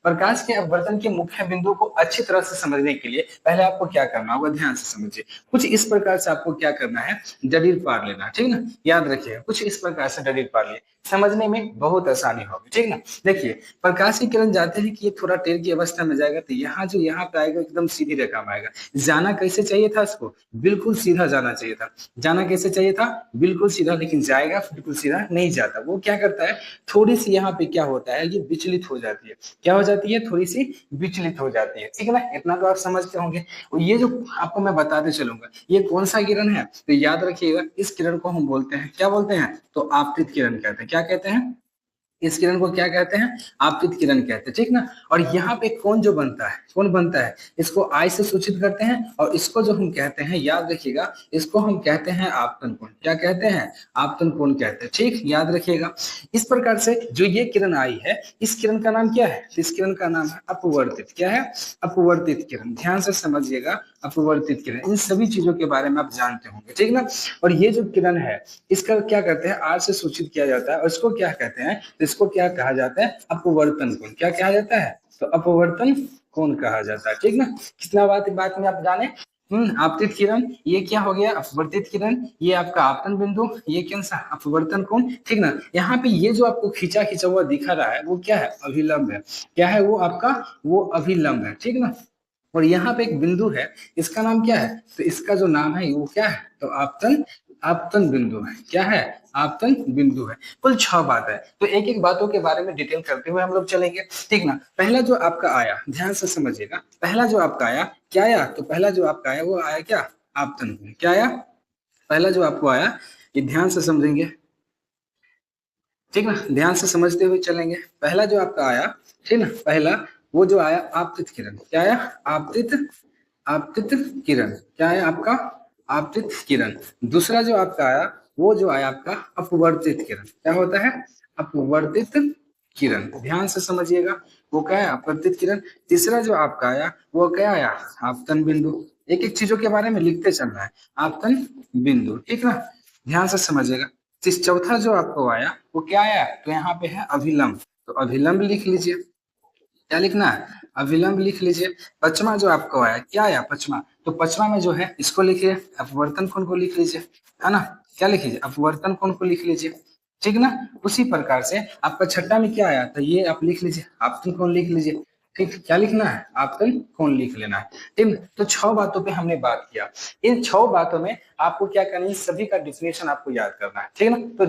प्रकाश के अपवर्तन के मुख्य बिंदु को अच्छी तरह से समझने के लिए पहले आपको क्या करना होगा, ध्यान से समझिए। कुछ इस प्रकार से आपको क्या करना है, जड़ीर पार लेना, ठीक ना। याद रखिएगा, कुछ इस प्रकार से जड़ीर पार लिए, समझने में बहुत आसानी होगी, ठीक ना। देखिए, प्रकाश की किरण जाते ही कि ये थोड़ा टेढ़ की अवस्था में जाएगा, तो यहाँ जो यहाँ पे आएगा एकदम सीधी रेखा में आएगा। जाना कैसे चाहिए था इसको, बिल्कुल सीधा जाना चाहिए था। जाना कैसे चाहिए था, बिल्कुल सीधा, लेकिन जाएगा बिल्कुल सीधा नहीं जाता। वो क्या करता है, थोड़ी सी यहाँ पे क्या होता है, ये विचलित हो जाती है। क्या हो जाती है, थोड़ी सी विचलित हो जाती है, ठीक है ना। इतना तो आप समझते होंगे। और ये जो आपको मैं बताते चलूंगा, ये कौन सा किरण है, तो याद रखिएगा, इस किरण को हम बोलते हैं, क्या बोलते हैं, तो आपतित किरण कहते हैं। क्या कहते हैं, इस किरण को क्या कहते हैं, आपतित किरण कहते हैं, ठीक ना। और यहाँ पे कौन जो बनता है, कौन बनता है, इसको आई से सूचित करते हैं, और इसको जो हम कहते हैं, याद रखिएगा, इसको हम कहते हैं आपतन कोण। क्या कहते हैं, आपतन कोण कहते हैं, ठीक, याद रखिएगा। इस प्रकार से जो ये किरण आई है, इस किरण का नाम क्या है, इस किरण का नाम है अपवर्तित। क्या है, अपवर्तित किरण। ध्यान से समझिएगा, अपवर्तित किरण, इन सभी चीजों के बारे में आप जानते होंगे, ठीक ना। और ये जो किरण है, इसका क्या करते हैं, आर से सूचित किया जाता है, और इसको क्या कहते हैं, इसको क्या कहा जाता है, अपवर्तन कोण। क्या कहा जाता है, तो अपवर्तन कोण कहा जाता है, ठीक ना। कितना बात में आप जाने। आपतित किरण, ये क्या हो गया, अपवर्तित किरण, ये आपका आपतन बिंदु, ये कौन सा, अपवर्तन कोण, ठीक ना। यहाँ पे ये जो आपको खींचा खींचा हुआ दिखा रहा है, वो क्या है, अभिलंब है। क्या है वो आपका, वो अभिलंब है, ठीक ना। और यहाँ पे एक बिंदु है, इसका नाम क्या है, तो इसका जो नाम है वो क्या है, तो आपतन, आपतन बिंदु है। क्या है, आपतन बिंदु है। कुल 6 बात है, तो एक एक बातों के बारे में डिटेल करते हुए हम लोग चलेंगे, ठीक ना। पहला जो आपका आया, ध्यान से समझिएगा, पहला जो आपका आया, क्या आया, तो पहला जो आपका आया वो आया क्या, आपतन कोण। क्या आया, पहला जो आपको आया, ये ध्यान से समझेंगे, ठीक ना, ध्यान से समझते हुए चलेंगे। पहला जो आपका आया, ठीक ना, पहला वो जो आया आपतित किरण। क्या आया, आपतित, आपतित किरण। क्या है आपका, आपतित किरण। दूसरा जो आपका आया, वो जो आया आपका अपवर्तित किरण। क्या होता है, अपवर्तित किरण। ध्यान से समझिएगा, वो क्या है, अपवर्तित किरण। तीसरा जो आपका आया, वो क्या आया, आपतन बिंदु। एक एक चीजों के बारे में लिखते चलना है, आपतन बिंदु, ठीक ना, ध्यान से समझिएगा। चौथा जो आपको आया, वो क्या आया, तो यहाँ पे है अभिलंब, तो अभिलंब लिख लीजिए। क्या लिखना है, अभिलंब लिख लीजिए। पचमा जो आपको आया, क्या आया, पचमा, तो पचमा में जो है इसको लिखिए, अपवर्तन कोण को लिख लीजिए, है ना। क्या लिख लीजिए, अपवर्तन कोण को लिख लीजिए, ठीक ना। उसी प्रकार से आपका छठा में क्या आया, तो ये आप लिख लीजिए, आपतन कोण लिख लीजिए, ठीक। क्या लिखना है, आपतन कोण लिख लेना है, ठीक। तो 6 बातों पे हमने बात किया। इन 6 बातों में आपको क्या करना है, सभी का डिफिनेशन आपको याद करना है, ठीक है ना। तो